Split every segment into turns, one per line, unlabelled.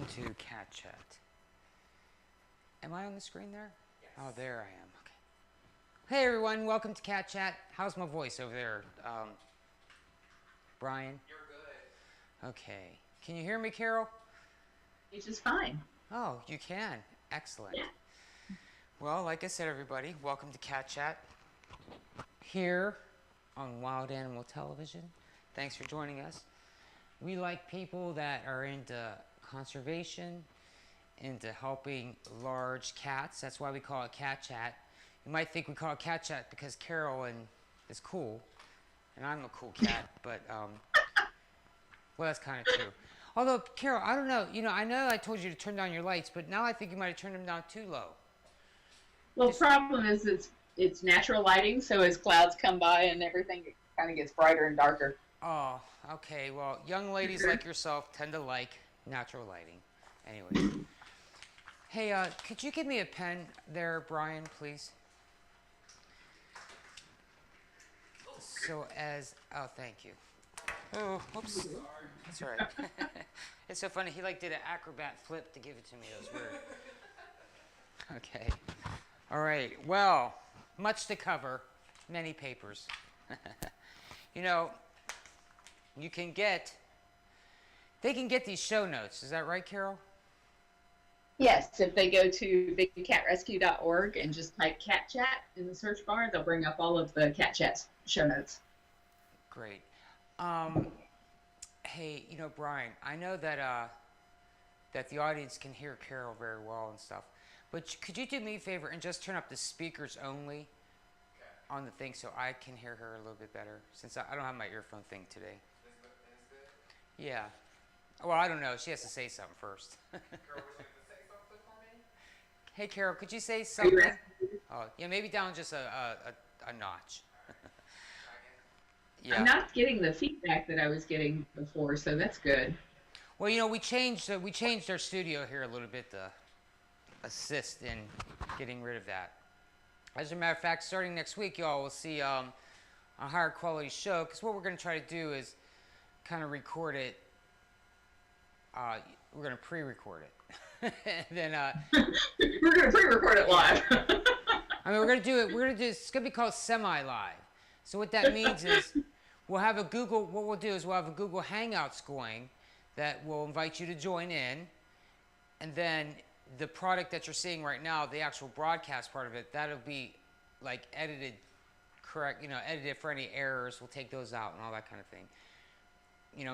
to Cat Chat. Am I on the screen there? Yes. Oh, there I am. Okay. Hey everyone, welcome to Cat Chat. How's my voice over there, Brian?
You're good.
Okay. Can you hear me, Carole?
It's just fine.
Oh, you can. Excellent.
Yeah.
Well, like I said, everybody, welcome to Cat Chat here on Wild Animal Television. Thanks for joining us. We like people that are into conservation, into helping large cats. That's why we call it Cat Chat. You might think we call it Cat Chat because Carole is cool, and I'm a cool cat, but, well, that's kind of true. Although, Carole, I don't know. You know I told you to turn down your lights, but now I think you might have turned them down too low.
Well, the problem is it's natural lighting, so as clouds come by and everything, it kind of gets brighter and darker.
Oh, okay. Well, young ladies like yourself tend to like natural lighting. Anyway. Hey, could you give me a pen there, Brian, please? So oh, thank you. Oh, oops. That's all right. It's so funny. He did an acrobat flip to give it to me. It was weird. Okay. All right. Well, much to cover. Many papers. They can get these show notes. Is that right, Carole?
Yes, if they go to bigcatrescue.org and just type Cat Chat in the search bar, they'll bring up all of the Cat Chat show notes.
Great. Hey, Brian, I know that that the audience can hear Carole very well and stuff, but could you do me a favor and just turn up the speakers only on the thing so I can hear her a little bit better, since I don't have my earphone thing today. Yeah. Well, I don't know. She has to say something first.
Carole, would you like to say something for me?
Hey, Carole, could you say something? Oh, yeah, maybe down just a notch.
Yeah. I'm not getting the feedback that I was getting before, so that's good.
Well, we changed our studio here a little bit to assist in getting rid of that. As a matter of fact, starting next week, y'all will see a higher quality show, because what we're going to try to do is kind of record it. We're going to pre-record it. And then
we're going to pre-record it live.
we're going to do it. It's going to be called semi-live. So what that means is we'll have a Google Hangouts going that will invite you to join in, and then the product that you're seeing right now, the actual broadcast part of it, that'll be edited correct, edited for any errors. We'll take those out and all that kind of thing.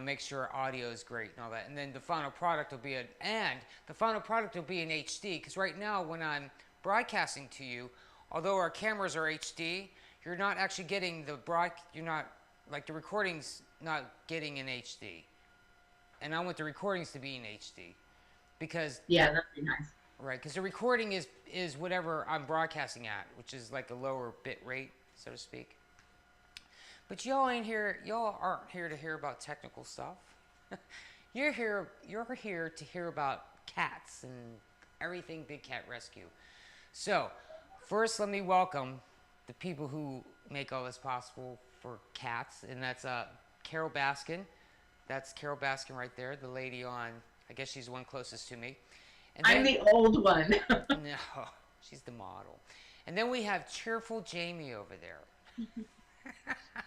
Make sure audio is great and all that. And then the final product will be in HD, because right now when I'm broadcasting to you, although our cameras are HD, you're not actually getting the recording's not getting in HD. And I want the recordings to be in HD. Because
yeah, that'd be nice.
Right, because the recording is whatever I'm broadcasting at, which is like a lower bit rate, so to speak. But y'all aren't here to hear about technical stuff. You're here to hear about cats and everything Big Cat Rescue. So, first let me welcome the people who make all this possible for cats, and that's Carole Baskin. That's Carole Baskin right there, the lady on, I guess she's the one closest to me. And
I'm the old one.
No, she's the model. And then we have cheerful Jamie over there.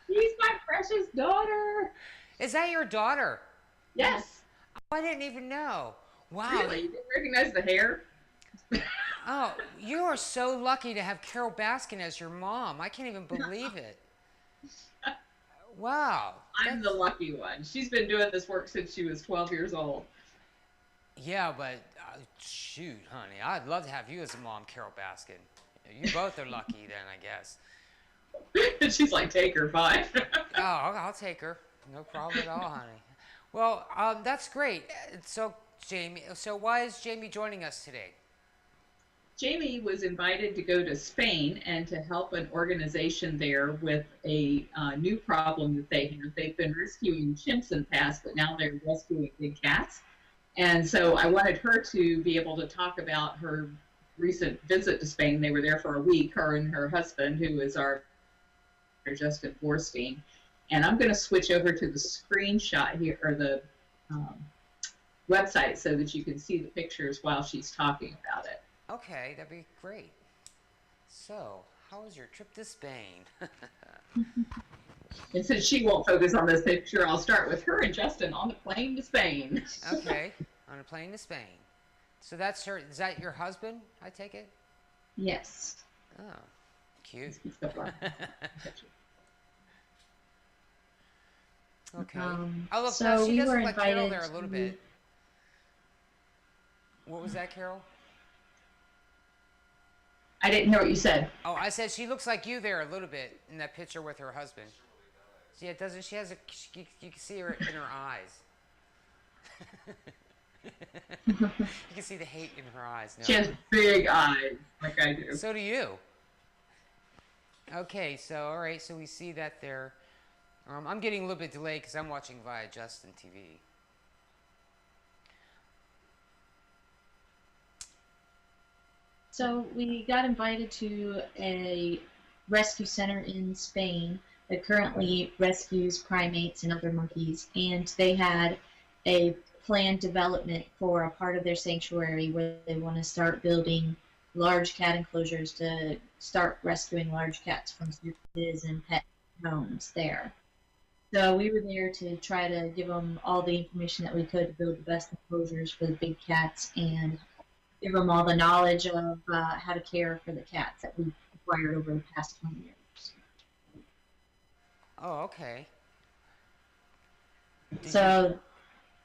She's my precious daughter.
Is that your daughter?
Yes.
Oh, I didn't even know. Wow.
Really? You didn't recognize the hair?
Oh, you are so lucky to have Carole Baskin as your mom. I can't even believe it. Wow.
I'm the lucky one. She's been doing this work since she was 12 years old.
Yeah, but shoot, honey, I'd love to have you as a mom, Carole Baskin. You both are lucky then, I guess.
She's like, take her, fine.
Oh, I'll take her. No problem at all, honey. Well, that's great. So why is Jamie joining us today?
Jamie was invited to go to Spain and to help an organization there with a new problem that they have. They've been rescuing chimps in the past, but now they're rescuing big cats. And so I wanted her to be able to talk about her recent visit to Spain. They were there for a week, her and her husband, who is our Justin Borstein. And I'm going to switch over to the screenshot here, or the website so that you can see the pictures while she's talking about it.
Okay, that'd be great. So, how was your trip to Spain?
And since she won't focus on this picture, I'll start with her and Justin on the plane to Spain.
Okay, on a plane to Spain. So that's her. Is that your husband? I take it.
Yes.
Oh, cute. Okay. Oh, look,
So
she
we
does
were
look like Carole
invited
there a little
to-
bit. What was that, Carole?
I didn't hear what you said.
Oh, I said she looks like you there a little bit in that picture with her husband. Yeah, doesn't she has a? You can see her in her eyes. You can see the hate in her eyes now.
She has big eyes, like I do.
So do you. Okay, so all right, so we see that there. I'm getting a little bit delayed because I'm watching via Justin TV.
So we got invited to a rescue center in Spain that currently rescues primates and other monkeys, and they had a planned development for a part of their sanctuary where they want to start building large cat enclosures to start rescuing large cats from circuses and pet homes there. So we were there to try to give them all the information that we could to build the best enclosures for the big cats and give them all the knowledge of how to care for the cats that we've acquired over the past 20 years.
Oh, okay.
So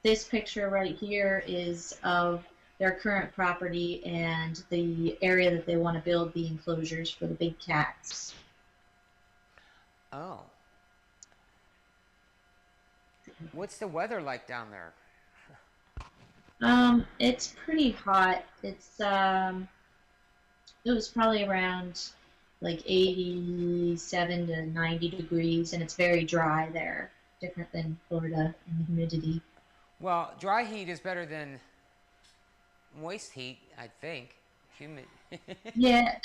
this picture right here is of their current property and the area that they want to build the enclosures for the big cats.
Oh. What's the weather like down there?
It's pretty hot. It was probably around like 87 to 90 degrees, and it's very dry there, different than Florida in the humidity.
Well, dry heat is better than moist heat, I think. Humid.
Yeah,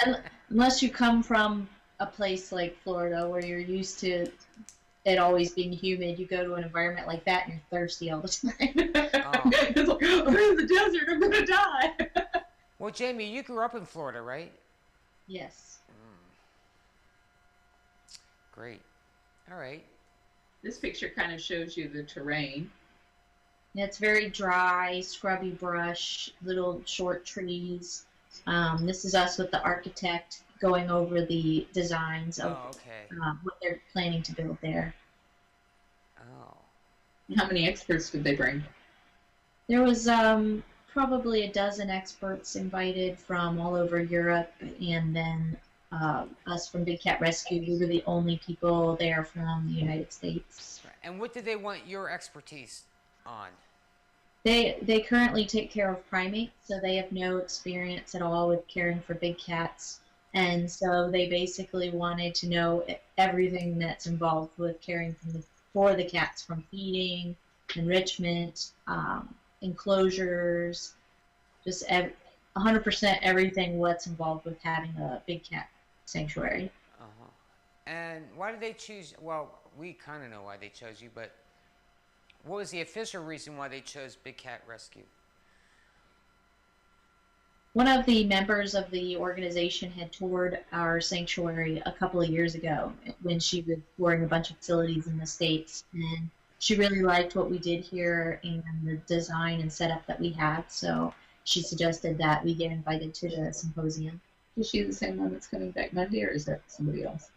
unless you come from a place like Florida where you're used to it always being humid, you go to an environment like that and you're thirsty all the time.
Oh.
It's like, I'm in the desert, I'm gonna die.
Well, Jamie, you grew up in Florida, right?
Yes.
Great. All right.
This picture kind of shows you the terrain.
Yeah, it's very dry, scrubby brush, little short trees. This is us with the architect going over the designs of
okay.
what they're planning to build there.
Oh.
How many experts did they bring?
There was probably a dozen experts invited from all over Europe, and then us from Big Cat Rescue. We were the only people there from the United States.
And what did they want your expertise on?
They currently take care of primates, so they have no experience at all with caring for big cats. And so they basically wanted to know everything that's involved with caring for the cats, from feeding, enrichment, enclosures, just 100% everything what's involved with having a big cat sanctuary.
Uh-huh. And why did they choose? Well, we kind of know why they chose you, but what was the official reason why they chose Big Cat Rescue?
One of the members of the organization had toured our sanctuary a couple of years ago when she was touring a bunch of facilities in the States, and she really liked what we did here and the design and setup that we had, so she suggested that we get invited to the symposium.
Is she the same one that's coming back Monday, or is that somebody else?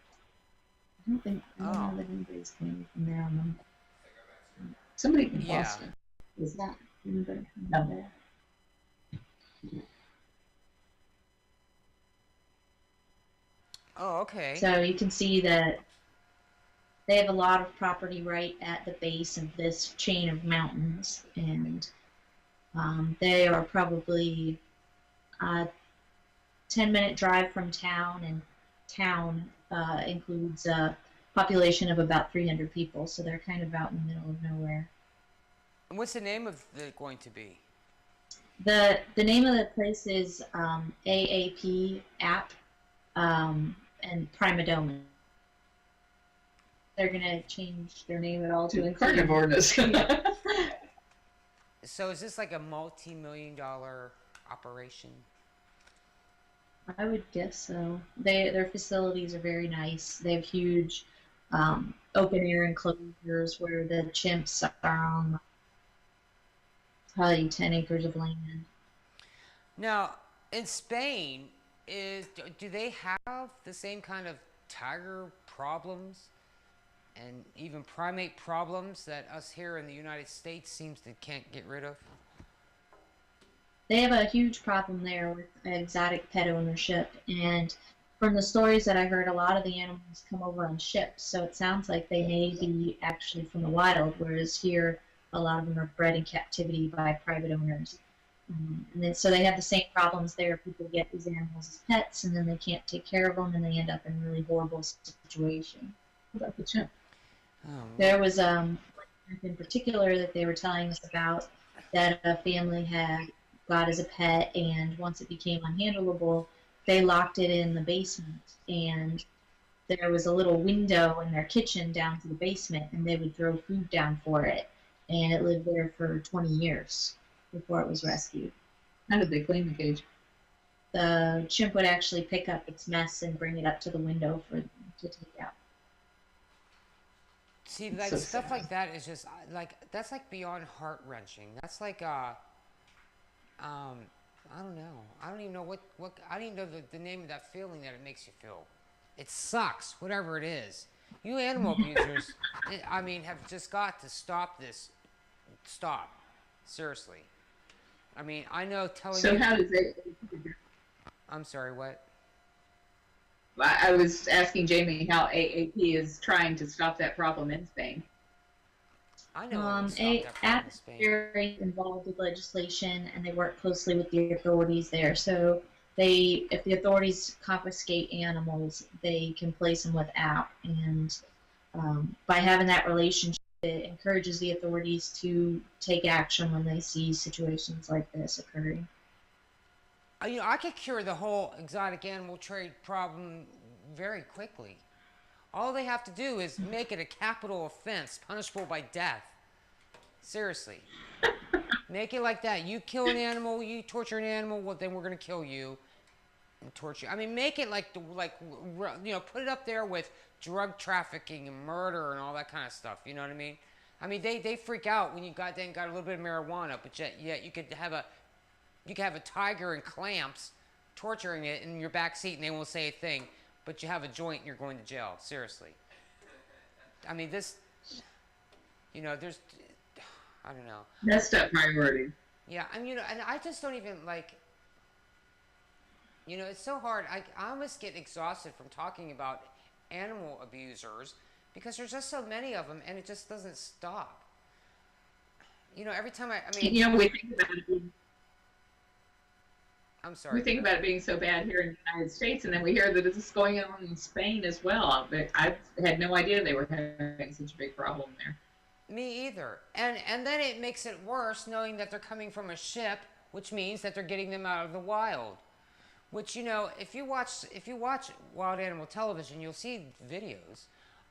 I don't know that anybody's coming from there on them.
Somebody from
Yeah.
Boston.
Is that anybody from
No.
there?
Oh, okay.
So you can see that they have a lot of property right at the base of this chain of mountains, and they are probably a 10-minute drive from town, and town includes a population of about 300 people, so they're kind of out in the middle of nowhere.
And what's the name of it going to be?
The name of the place is AAP App and Primadoma. They're gonna change their name at all to include
Carnivorous.
So is this like a multi-million-dollar operation?
I would guess so. Their facilities are very nice. They have huge open air enclosures where the chimps are on probably 10 acres of land.
Now, in Spain, do they have the same kind of tiger problems and even primate problems that us here in the United States seems to can't get rid of?
They have a huge problem there with exotic pet ownership, and from the stories that I heard, a lot of the animals come over on ships, so it sounds like they may be actually from the wild, whereas here a lot of them are bred in captivity by private owners. And then, so they have the same problems there. People get these animals as pets, and then they can't take care of them, and they end up in really horrible situations.
What about the chimp?
There was in particular that they were telling us about that a family had got as a pet, and once it became unhandleable, they locked it in the basement, and there was a little window in their kitchen down to the basement, and they would throw food down for it, and it lived there for 20 years before it was rescued.
How did they clean the cage?
The chimp would actually pick up its mess and bring it up to the window for them to take out.
See, like
So
stuff
sad.
like that is just like that's like beyond heart wrenching. That's like I don't know. I don't even know what I don't even know the name of that feeling that it makes you feel. It sucks, whatever it is. You animal abusers, I mean, have just got to stop this. Stop, seriously. I mean, I know telling
So
you.
how does it?
I'm sorry, what?
I was asking Jamie how AAP is trying to stop that problem in Spain.
I know. Stop that problem in Spain.
Very involved with legislation, and they work closely with the authorities there. So if the authorities confiscate animals, they can place them without. And by having that relationship, it encourages the authorities to take action when they see situations like this occurring.
You know, I could cure the whole exotic animal trade problem very quickly. All they have to do is make it a capital offense, punishable by death. Seriously. Make it like that. You kill an animal, you torture an animal, well, then we're going to kill you and torture you. I mean, make it like, you know, put it up there with drug trafficking and murder and all that kind of stuff. You know what I mean? I mean, they freak out when you got a little bit of marijuana, but yet you could have a tiger in clamps torturing it in your back seat and they won't say a thing, but you have a joint and you're going to jail. Seriously. I mean, this, you know, there's, I don't know.
Messed up priority.
Yeah, I mean, you know, and I just don't even like, you know, it's so hard. I almost get exhausted from talking about animal abusers because there's just so many of them and it just doesn't stop. You know, every time I mean,
You know, we think about it being,
I'm sorry.
we think about it being so bad here in the United States, and then we hear that it's going on in Spain as well. But I've had no idea they were having such a big problem there.
Me either. And then it makes it worse knowing that they're coming from a ship, which means that they're getting them out of the wild. Which, you know, if you watch wild animal television, you'll see videos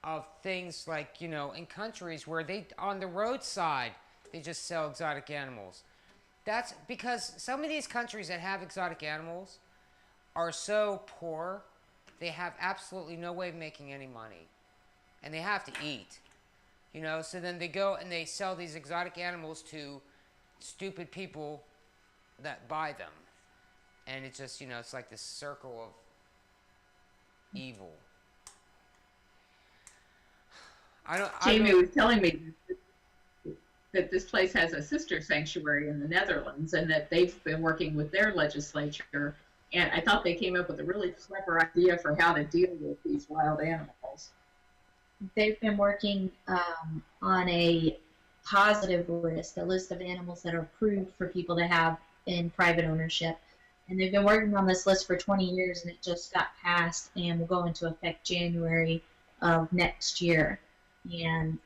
of things like, you know, in countries where they on the roadside they just sell exotic animals. That's because some of these countries that have exotic animals are so poor, they have absolutely no way of making any money. And they have to eat. You know, so then they go and they sell these exotic animals to stupid people that buy them. And it's just, you know, it's like this circle of evil.
Jamie was telling me that this place has a sister sanctuary in the Netherlands and that they've been working with their legislature. And I thought they came up with a really clever idea for how to deal with these wild animals.
They've been working on a positive list, a list of animals that are approved for people to have in private ownership. And they've been working on this list for 20 years, and it just got passed and will go into effect January of next year. And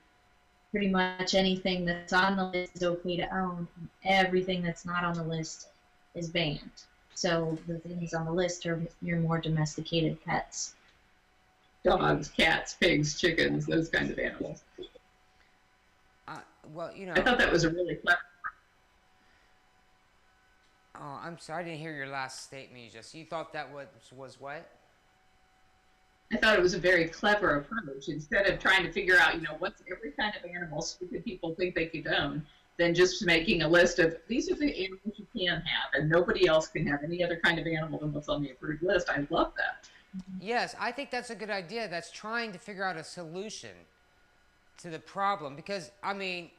pretty much anything that's on the list is okay to own. Everything that's not on the list is banned. So the things on the list are your more domesticated pets.
Dogs, cats, pigs, chickens, those kinds of animals.
Well, you know,
I thought that was a really clever.
Oh, I'm sorry, I didn't hear your last statement. You thought that was what?
I thought it was a very clever approach. Instead of trying to figure out, what's every kind of animal stupid people think they could own, than just making a list of these are the animals you can have, and nobody else can have any other kind of animal than what's on the approved list. I love that.
Yes, I think that's a good idea. That's trying to figure out a solution to the problem. Because, I mean,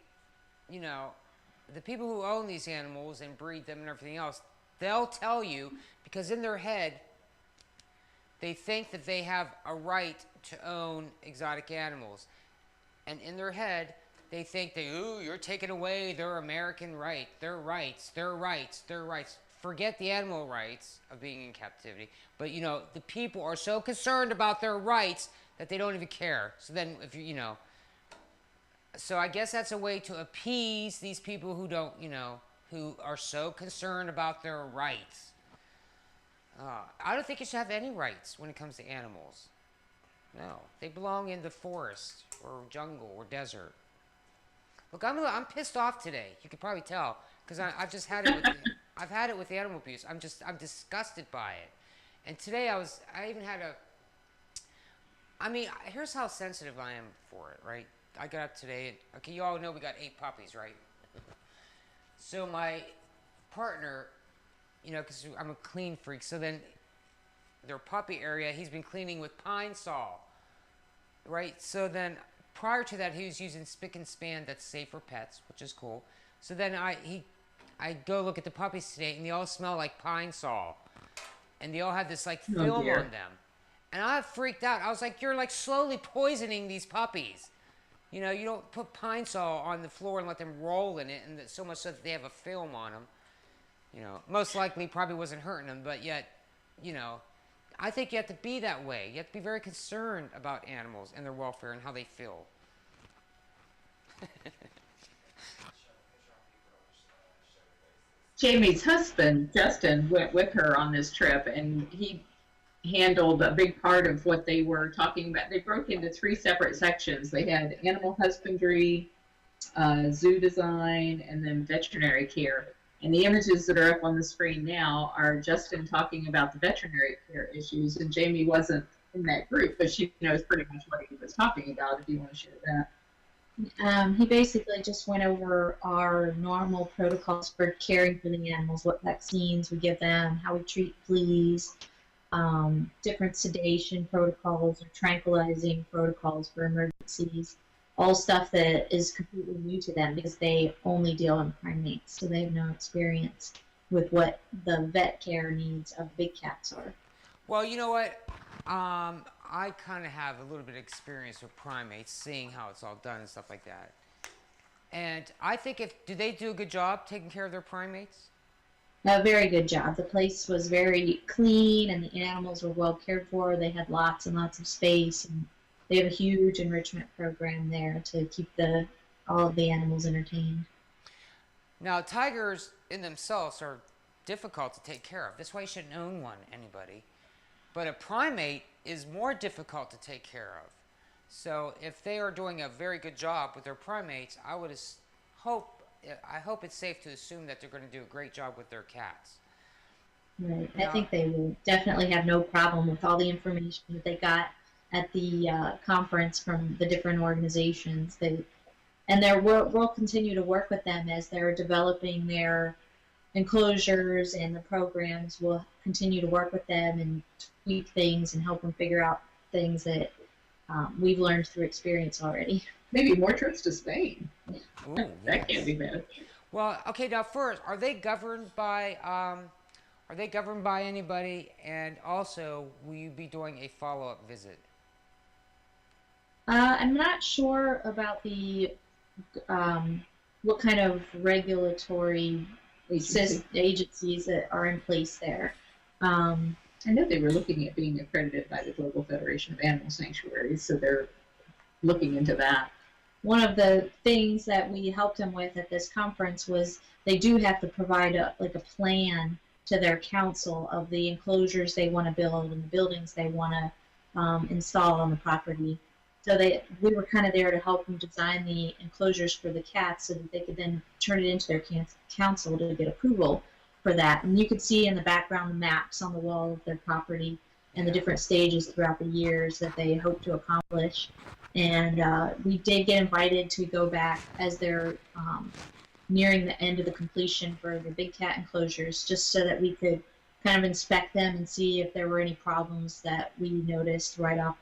the people who own these animals and breed them and everything else, they'll tell you, because in their head, they think that they have a right to own exotic animals. And in their head, they think you're taking away their American right, their rights. Forget the animal rights of being in captivity. But, the people are so concerned about their rights that they don't even care. So then, so I guess that's a way to appease these people who don't, who are so concerned about their rights. I don't think you should have any rights when it comes to animals. No, they belong in the forest or jungle or desert. Look, I'm pissed off today. You could probably tell because I've just had it with I've had it with animal abuse. I'm disgusted by it. And today I even had here's how sensitive I am for it, right? I got up today. Okay, you all know we got 8 puppies, right? So my partner, because I'm a clean freak, so then their puppy area, he's been cleaning with Pine Sol, right? So then prior to that, he was using Spick and Span that's safe for pets, which is cool. So then I go look at the puppies today, and they all smell like Pine Sol, and they all have this like film on them, and I freaked out. I was like, "You're like slowly poisoning these puppies." You don't put Pine Sol on the floor and let them roll in it, and so much so that they have a film on them. Most likely probably wasn't hurting them, but yet, I think you have to be that way. You have to be very concerned about animals and their welfare and how they feel.
Jamie's husband, Justin, went with her on this trip, and he handled a big part of what they were talking about. They broke into 3 separate sections. They had animal husbandry, zoo design, and then veterinary care. And the images that are up on the screen now are Justin talking about the veterinary care issues, and Jamie wasn't in that group, but she knows pretty much what he was talking about, if you want to share that.
He basically just went over our normal protocols for caring for the animals, what vaccines we give them, how we treat fleas, different sedation protocols or tranquilizing protocols for emergencies, all stuff that is completely new to them because they only deal in primates, so they have no experience with what the vet care needs of big cats are.
Well, you know what? I kind of have a little bit of experience with primates, seeing how it's all done and stuff like that. And I think do they do a good job taking care of their primates?
A very good job. The place was very clean, and the animals were well cared for. They had lots and lots of space, and they have a huge enrichment program there to keep all of the animals entertained.
Now, tigers in themselves are difficult to take care of. That's why you shouldn't own one, anybody. But a primate is more difficult to take care of. So if they are doing a very good job with their primates, I hope it's safe to assume that they're going to do a great job with their cats.
Right. I think they will definitely have no problem with all the information that they got at the conference from the different organizations. We'll continue to work with them as they're developing their enclosures and the programs. We'll continue to work with them and tweak things and help them figure out things that we've learned through experience already.
Maybe more trips to Spain.
Ooh,
That can't be bad.
Well, okay. Now, first, are they governed by anybody? And also, will you be doing a follow-up visit?
I'm not sure about the what kind of regulatory agencies that are in place there.
I know they were looking at being accredited by the Global Federation of Animal Sanctuaries, so they're looking into that.
One of the things that we helped them with at this conference was they do have to provide a plan to their council of the enclosures they want to build and the buildings they want to install on the property. So we were kind of there to help them design the enclosures for the cats so that they could then turn it into their council to get approval for that. And you could see in the background the maps on the wall of their property and the different stages throughout the years that they hope to accomplish. And we did get invited to go back as they're nearing the end of the completion for the big cat enclosures, just so that we could kind of inspect them and see if there were any problems that we noticed right off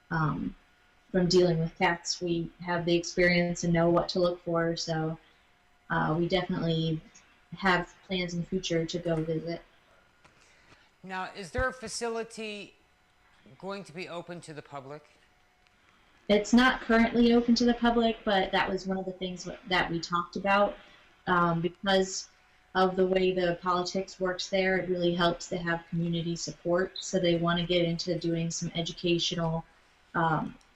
from dealing with cats. We have the experience and know what to look for, so we definitely have plans in the future to go visit.
Now, is there a facility going to be open to the public?
It's not currently open to the public, but that was one of the things that we talked about. Because of the way the politics works there, it really helps to have community support. So they want to get into doing some educational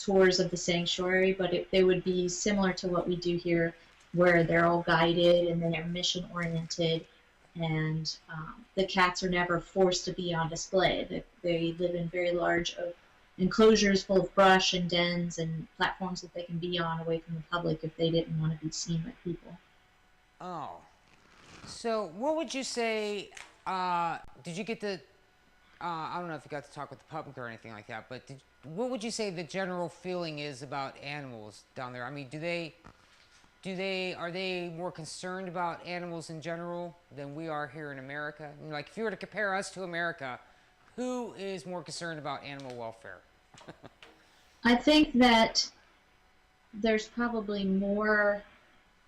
tours of the sanctuary, but they would be similar to what we do here, where they're all guided and they're mission oriented, and the cats are never forced to be on display. They live in very large enclosures full of brush and dens and platforms that they can be on away from the public if they didn't want to be seen by people.
Oh, so what would you say, did you get to, I don't know if you got to talk with the public or anything like that, but what would you say the general feeling is about animals down there? I mean, are they more concerned about animals in general than we are here in America? I mean, like, if you were to compare us to America, who is more concerned about animal welfare?
I think that there's probably more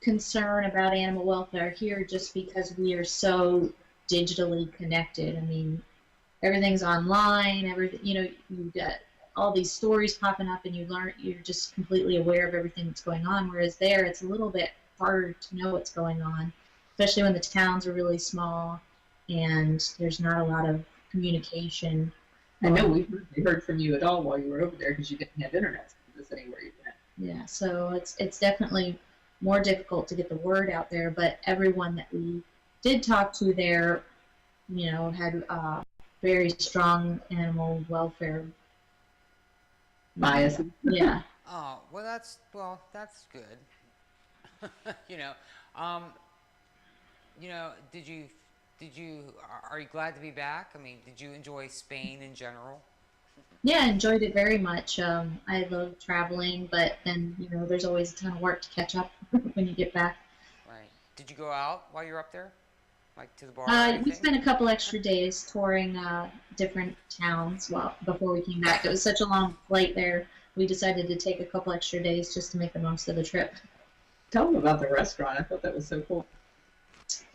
concern about animal welfare here just because we are so digitally connected. I mean, everything's online, you've got all these stories popping up and you're just completely aware of everything that's going on, whereas there it's a little bit harder to know what's going on, especially when the towns are really small and there's not a lot of communication.
I know we heard from you at all while you were over there because you didn't have internet service anywhere you went.
Yeah, so it's definitely more difficult to get the word out there, but everyone that we did talk to there, had very strong animal welfare
bias.
Yeah.
Oh, well, that's good. Are you glad to be back? I mean, did you enjoy Spain in general?
Yeah, I enjoyed it very much. I love traveling, but then, there's always a ton of work to catch up when you get back.
Right. Did you go out while you were up there? Like to the bar?
We spent a couple extra days touring different towns before we came back. It was such a long flight there. We decided to take a couple extra days just to make the most of the trip.
Tell them about the restaurant. I thought that was so cool.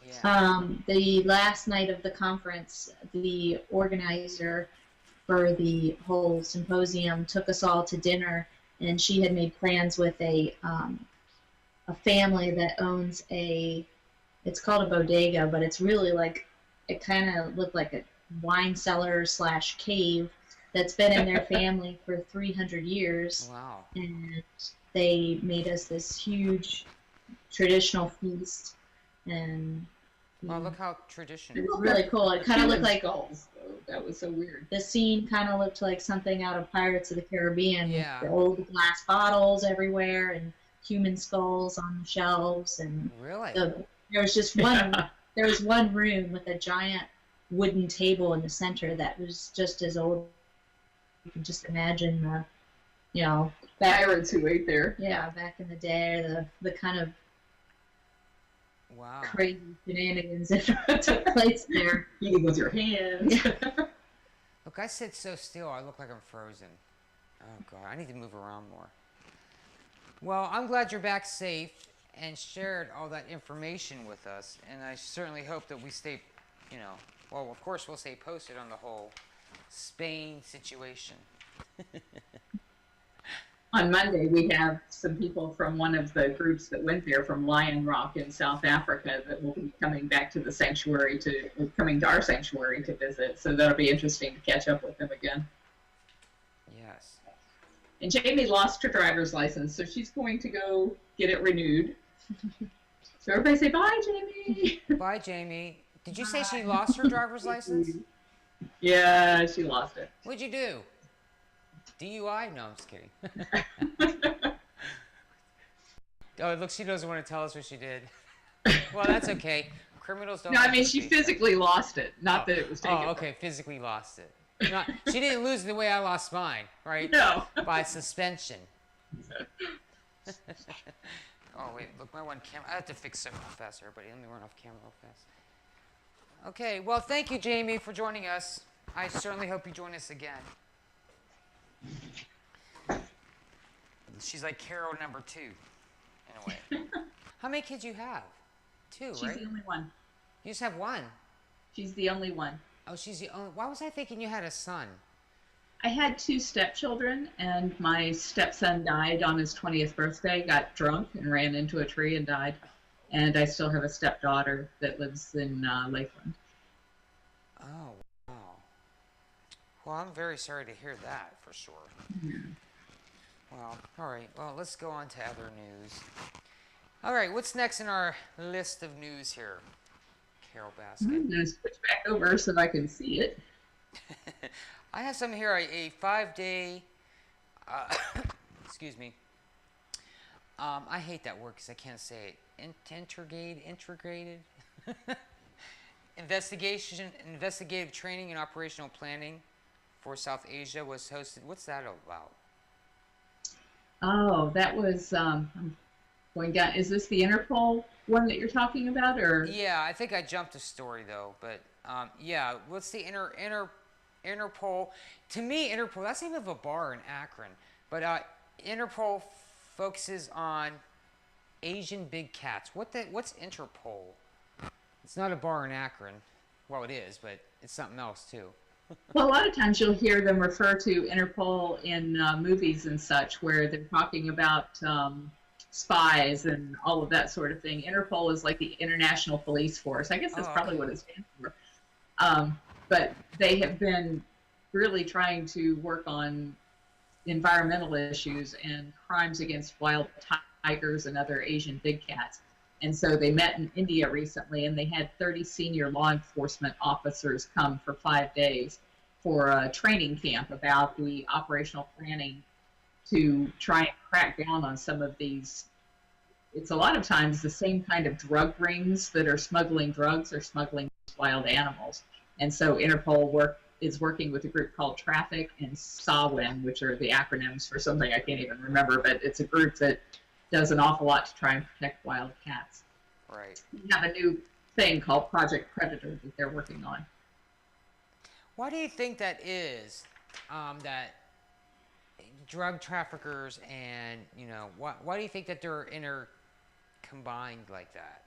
Yeah.
The last night of the conference, the organizer for the whole symposium took us all to dinner, and she had made plans with a family that owns it's called a bodega, but it's really it kind of looked like a wine cellar / cave that's been in their family for 300 years.
Wow.
And they made us this huge traditional feast, and
well, look how traditional.
it was really cool. It kind of looked like
skulls, though. That was so weird.
the scene kind of looked like something out of Pirates of the Caribbean.
Yeah.
With the old glass bottles everywhere and human skulls on the shelves, and
Really?
there was just one. There was one room with a giant wooden table in the center that was just as old. You can just imagine
Pirates who ate there.
Yeah, back in the day, the kind of
Wow.
crazy shenanigans that took place there.
Eating with your hands.
Look, I sit so still, I look like I'm frozen. Oh, God, I need to move around more. Well, I'm glad you're back safe and shared all that information with us, and I certainly hope that we stay, well, of course we'll stay posted on the whole Spain situation.
On Monday, we have some people from one of the groups that went there from Lion Rock in South Africa that will be coming back to the sanctuary coming to our sanctuary to visit. So that'll be interesting to catch up with them again.
Yes.
And Jamie lost her driver's license, so she's going to go get it renewed. So everybody say bye, Jamie.
Bye, Jamie. Did you say she lost her driver's license?
Yeah, she lost it.
What'd you do? DUI? No, I'm just kidding. Oh, look, she doesn't want to tell us what she did. Well, that's okay. Criminals don't.
No, I
like
mean
to
she
face
physically lost it, not
Oh.
that it was taken.
Oh, okay, physically lost it. Not, she didn't lose the way I lost mine, right?
No.
By suspension. Oh wait, look, my one camera. I have to fix it real fast, everybody. Let me run off camera real fast. Okay, well, thank you, Jamie, for joining us. I certainly hope you join us again. She's like Carole number 2, in a way. How many kids you have? 2,
She's
right?
the only one.
You just have 1.
She's the only one.
Oh, she's the only. Why was I thinking you had a son?
I had 2 stepchildren, and my stepson died on his 20th birthday, got drunk and ran into a tree and died. And I still have a stepdaughter that lives in Lakeland.
Oh, wow. Well, I'm very sorry to hear that, for sure.
Mm-hmm.
Well, all right. Well, let's go on to other news. All right, what's next in our list of news here, Carole Baskin?
I'm going to switch back over so I can see it.
I have some here, a 5-day, excuse me. I hate that word because I can't say it. Integrated? Investigative training and operational planning for South Asia was hosted. What's that about?
Oh, that was I'm going down. Is this the Interpol one that you're talking about, or?
Yeah, I think I jumped a story though, but yeah, what's the Interpol? To me, Interpol, that's the name of a bar in Akron, but Interpol focuses on Asian big cats. What's Interpol? It's not a bar in Akron. Well, it is, but it's something else too.
Well, a lot of times you'll hear them refer to Interpol in movies and such, where they're talking about spies and all of that sort of thing. Interpol is like the International Police Force. I guess that's probably what it stands for. But they have been really trying to work on environmental issues and crimes against wild tigers and other Asian big cats. And so they met in India recently, and they had 30 senior law enforcement officers come for 5 days for a training camp about the operational planning to try and crack down on some of these. It's a lot of times the same kind of drug rings that are smuggling drugs or smuggling wild animals. And so Interpol is working with a group called Traffic and SAWIN, which are the acronyms for something I can't even remember, but it's a group that does an awful lot to try and protect wild cats.
Right.
We have a new thing called Project Predator that they're working on.
Why do you think that is? That drug traffickers and, why do you think that they're combined like that?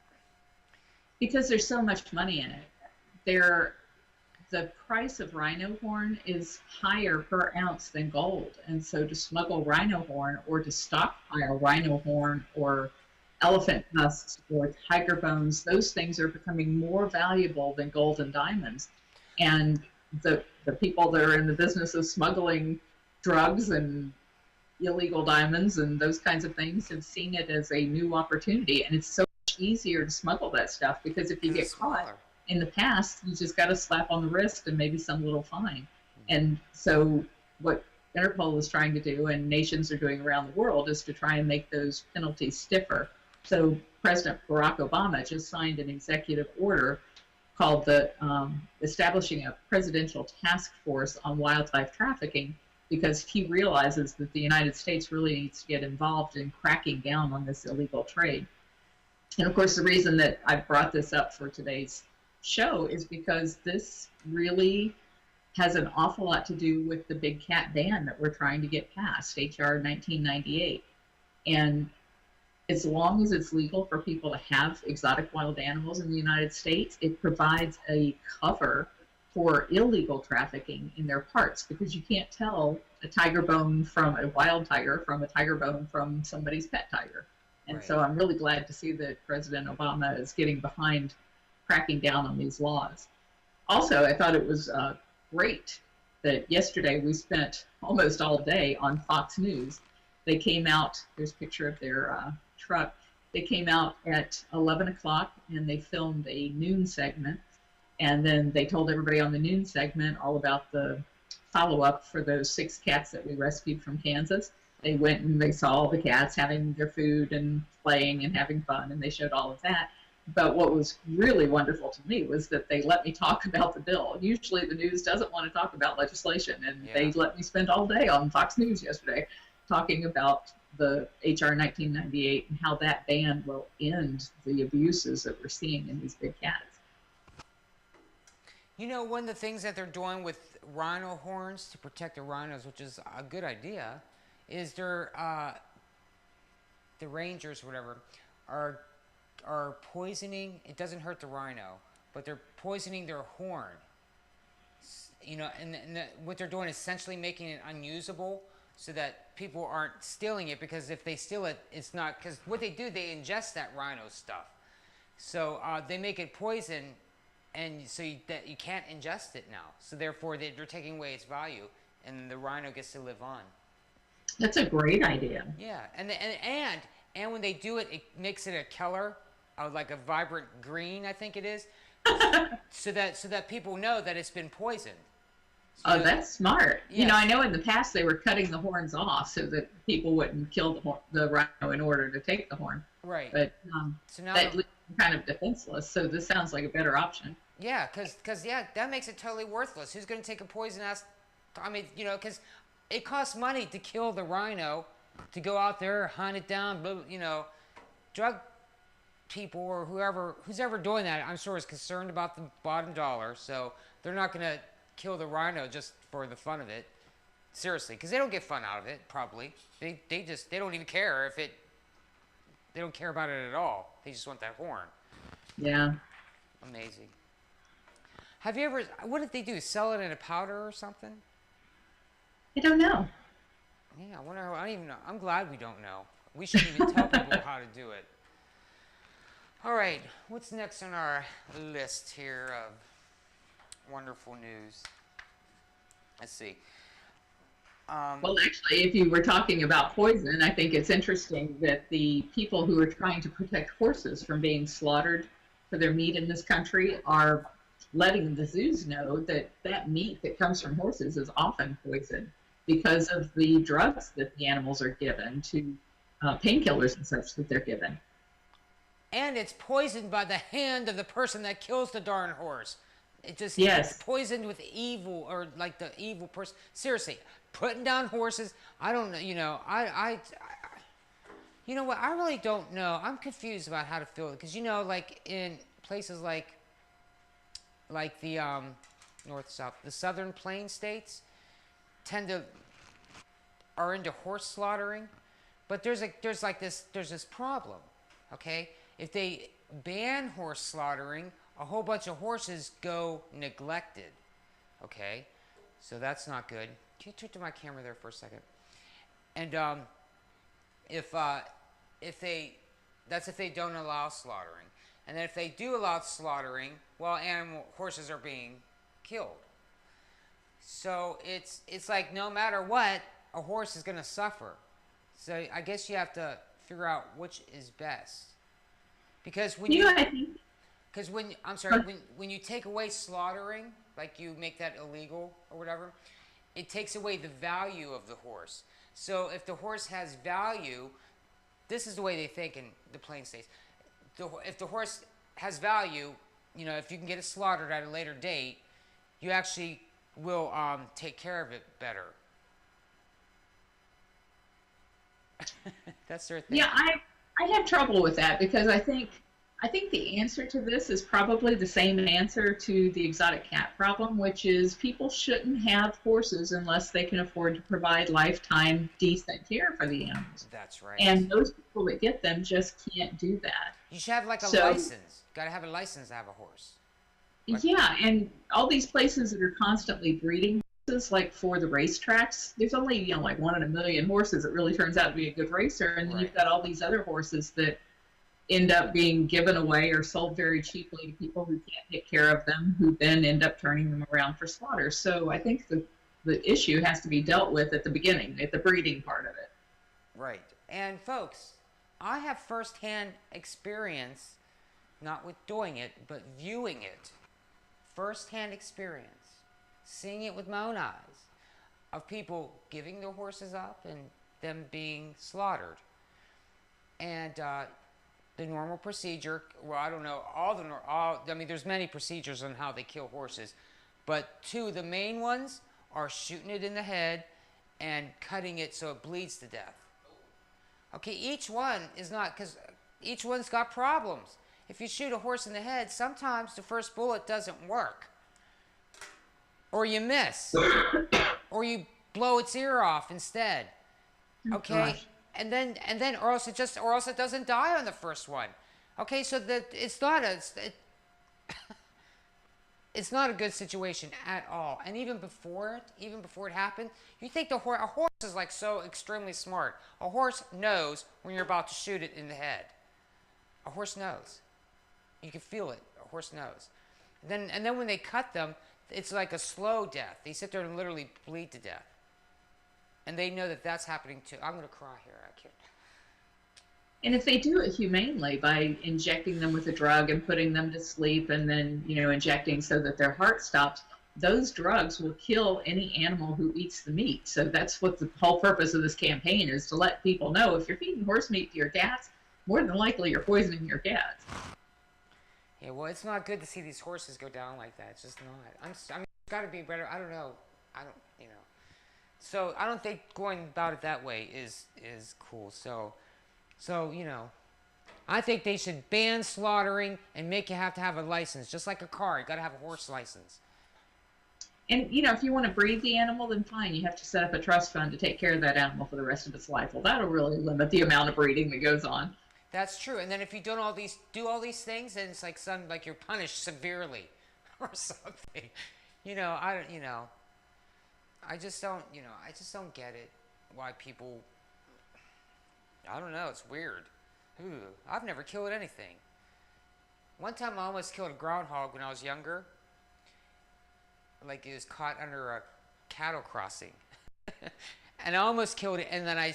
Because there's so much money in it. The price of rhino horn is higher per ounce than gold. And so to smuggle rhino horn or to stockpile rhino horn or elephant tusks or tiger bones, those things are becoming more valuable than gold and diamonds. And the people that are in the business of smuggling drugs and illegal diamonds and those kinds of things have seen it as a new opportunity. And it's so much easier to smuggle that stuff because if you get caught, in the past, you just got a slap on the wrist and maybe some little fine. And so what Interpol is trying to do, and nations are doing around the world, is to try and make those penalties stiffer. So President Barack Obama just signed an executive order called the establishing a presidential task force on wildlife trafficking, because he realizes that the United States really needs to get involved in cracking down on this illegal trade. And of course, the reason that I brought this up for today's show is because this really has an awful lot to do with the big cat ban that we're trying to get passed, HR 1998. And as long as it's legal for people to have exotic wild animals in the United States, it provides a cover for illegal trafficking in their parts, because you can't tell a tiger bone from a wild tiger from a tiger bone from somebody's pet tiger. And so I'm really glad to see that President Obama is getting behind cracking down on these laws. Also, I thought it was great that yesterday we spent almost all day on Fox News. They came out, there's a picture of their truck. They came out at 11 o'clock and they filmed a noon segment. And then they told everybody on the noon segment all about the follow-up for those 6 cats that we rescued from Kansas. They went and they saw all the cats having their food and playing and having fun, and they showed all of that. But what was really wonderful to me was that they let me talk about the bill. Usually the news doesn't want to talk about legislation, and they let me spend all day on Fox News yesterday talking about the HR 1998 and how that ban will end the abuses that we're seeing in these big cats.
You know, one of the things that they're doing with rhino horns to protect the rhinos, which is a good idea, is they're the rangers, or whatever, are poisoning. It doesn't hurt the rhino, but they're poisoning their horn. You know, and what they're doing is essentially making it unusable, so that people aren't stealing it. Because if they steal it, it's not, because what they do, they ingest that rhino stuff. So they make it poison, and so that you can't ingest it now. So therefore, they're taking away its value, and the rhino gets to live on.
That's a great idea.
Yeah, and when they do it, it makes it a color, like a vibrant green, I think it is, so that people know that it's been poisoned. So,
that's smart.
Yes.
You know, I know in the past they were cutting the horns off so that people wouldn't kill the rhino in order to take the horn.
Right.
But
so now
that leaves them kind of defenseless. So this sounds like a better option.
Yeah, because that makes it totally worthless. Who's going to take a poison-ass? I mean, you know, because it costs money to kill the rhino, to go out there, hunt it down. You know, drug people or who's ever doing that, I'm sure is concerned about the bottom dollar. So they're not going to kill the rhino just for the fun of it. Seriously, because they don't get fun out of it. Probably they don't even care if it. They don't care about it at all. They just want that horn.
Yeah.
Amazing. Have you ever? What did they do? Sell it in a powder or something?
I don't know.
Yeah, I wonder. I don't even know. I'm glad we don't know. We shouldn't even tell people how to do it. All right, what's next on our list here of wonderful news? Let's see.
Well, actually, if you were talking about poison, I think it's interesting that the people who are trying to protect horses from being slaughtered for their meat in this country are letting the zoos know that that meat that comes from horses is often poison because of the drugs that the animals are given, to painkillers and such that they're given.
And it's poisoned by the hand of the person that kills the darn horse. It just
Yes.
It's poisoned with evil, or like the evil person. Seriously, putting down horses. I don't know. You know, you know what? I really don't know. I'm confused about how to feel it, because you know, like in places like the north, south, the southern plain states are into horse slaughtering, but there's this problem. Okay, if they ban horse slaughtering, a whole bunch of horses go neglected. Okay, so that's not good. Can you turn to my camera there for a second? And if they don't allow slaughtering, and then if they do allow slaughtering, well, horses are being killed. So it's like no matter what, a horse is going to suffer. So I guess you have to figure out which is best. Because when when you take away slaughtering, like you make that illegal or whatever, it takes away the value of the horse. So if the horse has value, this is the way they think in the plain states. If the horse has value, you know, if you can get it slaughtered at a later date, you actually will take care of it better. That's their thing.
Yeah, I have trouble with that, because I think the answer to this is probably the same answer to the exotic cat problem, which is people shouldn't have horses unless they can afford to provide lifetime decent care for the animals.
That's right.
And those people that get them just can't do that.
You should have like a license. Got to have a license to have a horse.
Yeah, and all these places that are constantly breeding horses, like for the racetracks, there's only, you know, like 1 in a million horses that really turns out to be a good racer, and then you've got all these other horses that end up being given away or sold very cheaply to people who can't take care of them, who then end up turning them around for slaughter. So I think the issue has to be dealt with at the beginning, at the breeding part of it.
Right. And folks, I have firsthand experience, not with doing it, but viewing it. Firsthand experience, seeing it with my own eyes, of people giving their horses up and them being slaughtered. And the normal procedure. Well, I don't know all. I mean, there's many procedures on how they kill horses, but two of the main ones are shooting it in the head and cutting it so it bleeds to death. Okay, each one is not, because each one's got problems. If you shoot a horse in the head, sometimes the first bullet doesn't work, or you miss, or you blow its ear off instead. Okay, or else it doesn't die on the first one. Okay, so that it's not a good situation at all. And even before it happened, you think a horse is like so extremely smart. A horse knows when you're about to shoot it in the head. A horse knows. You can feel it. A horse knows. And then when they cut them, it's like a slow death. They sit there and literally bleed to death. And they know that that's happening too. I'm going to cry here. I can't.
And if they do it humanely by injecting them with a drug and putting them to sleep and then, injecting so that their heart stops, those drugs will kill any animal who eats the meat. So that's what the whole purpose of this campaign is, to let people know if you're feeding horse meat to your cats, more than likely you're poisoning your cats.
Yeah, well, it's not good to see these horses go down like that. It's just not. I mean, it's got to be better. I don't know. So I don't think going about it that way is cool. So, I think they should ban slaughtering and make you have to have a license, just like a car. You got to have a horse license.
And, if you want to breed the animal, then fine. You have to set up a trust fund to take care of that animal for the rest of its life. Well, that'll really limit the amount of breeding that goes on.
That's true. And then if you do all these things, then it's like you're punished severely or something. I just don't get it. Why people, I don't know, it's weird. Ooh, I've never killed anything. One time I almost killed a groundhog when I was younger. Like, it was caught under a cattle crossing. And I almost killed it, and then I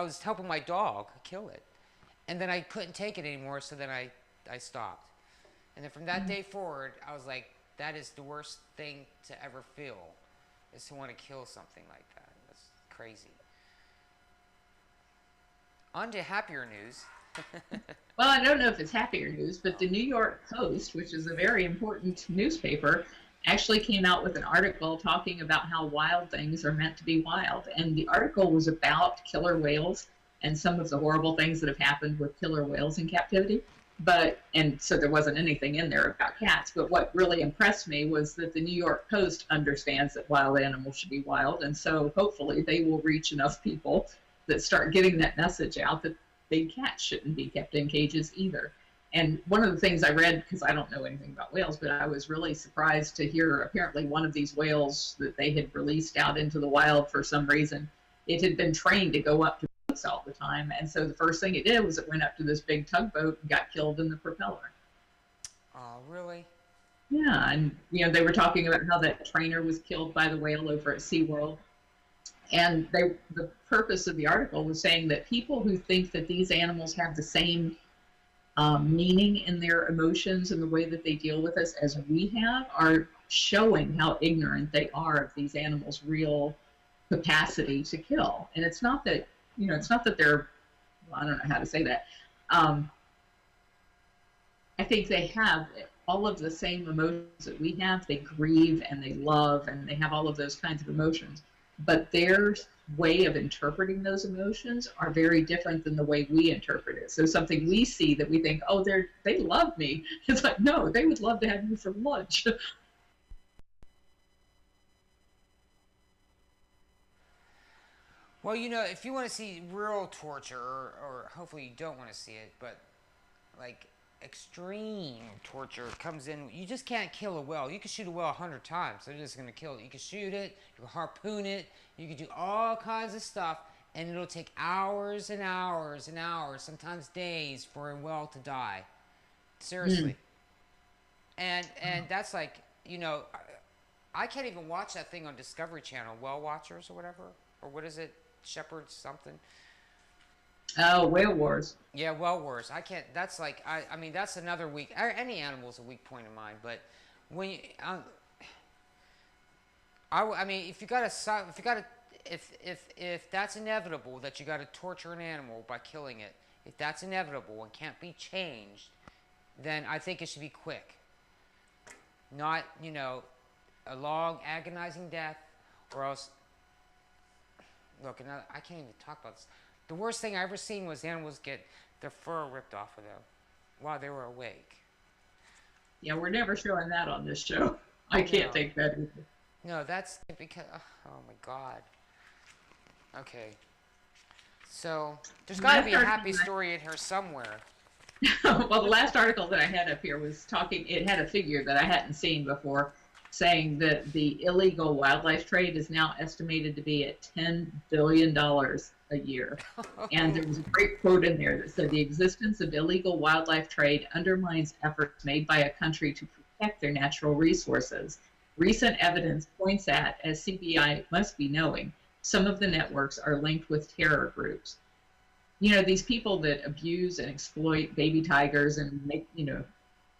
was helping my dog kill it. And then I couldn't take it anymore, so then I stopped. And then from that day forward, I was like, that is the worst thing to ever feel, is to want to kill something like that. That's crazy. On to happier news.
Well, I don't know if it's happier news, but the New York Post, which is a very important newspaper, actually came out with an article talking about how wild things are meant to be wild. And the article was about killer whales and some of the horrible things that have happened with killer whales in captivity. And so there wasn't anything in there about cats. But what really impressed me was that the New York Post understands that wild animals should be wild. And so hopefully they will reach enough people that start getting that message out that big cats shouldn't be kept in cages either. And one of the things I read, because I don't know anything about whales, but I was really surprised to hear apparently one of these whales that they had released out into the wild for some reason, it had been trained to go up to boats all the time. And so the first thing it did was it went up to this big tugboat and got killed in the propeller.
Oh, really?
Yeah, and they were talking about how that trainer was killed by the whale over at SeaWorld. And the purpose of the article was saying that people who think that these animals have the same meaning in their emotions and the way that they deal with us as we have are showing how ignorant they are of these animals' real capacity to kill. And it's not that, they're, well, I don't know how to say that. I think they have all of the same emotions that we have. They grieve and they love and they have all of those kinds of emotions. But their way of interpreting those emotions are very different than the way we interpret it. So something we see that we think, oh, they love me. It's like, no, they would love to have you for lunch.
Well, if you want to see real torture, or hopefully you don't want to see it, but like extreme torture comes in, you just can't kill a whale. You can shoot a whale 100 times, they're just going to kill it. You can shoot it, you can harpoon it, you can do all kinds of stuff, and it'll take hours and hours and hours, sometimes days, for a whale to die. Seriously. And that's like, I can't even watch that thing on Discovery Channel, Whale Watchers or whatever, or what is it, Shepherds something.
Oh, Whale Wars.
Yeah, Whale Wars. I can't. That's like. I mean, that's another weak. Any animal is a weak point of mine. But when you, I mean, if that's inevitable that you got to torture an animal by killing it, if that's inevitable and can't be changed, then I think it should be quick. Not, a long, agonizing death, or else. Look, and I can't even talk about this. The worst thing I ever seen was animals get their fur ripped off of them while they were awake.
Yeah, we're never showing that on this show. I can't
No,
take that either.
no, that's because. Oh my God. Okay, so there's got to
Last
be a
article
happy story in here somewhere.
well, the last article that I had up here was talking, it had a figure that I hadn't seen before, saying that the illegal wildlife trade is now estimated to be at $10 billion a year. And there was a great quote in there that said the existence of illegal wildlife trade undermines efforts made by a country to protect their natural resources. Recent evidence points at, as CBI must be knowing, some of the networks are linked with terror groups. These people that abuse and exploit baby tigers and make,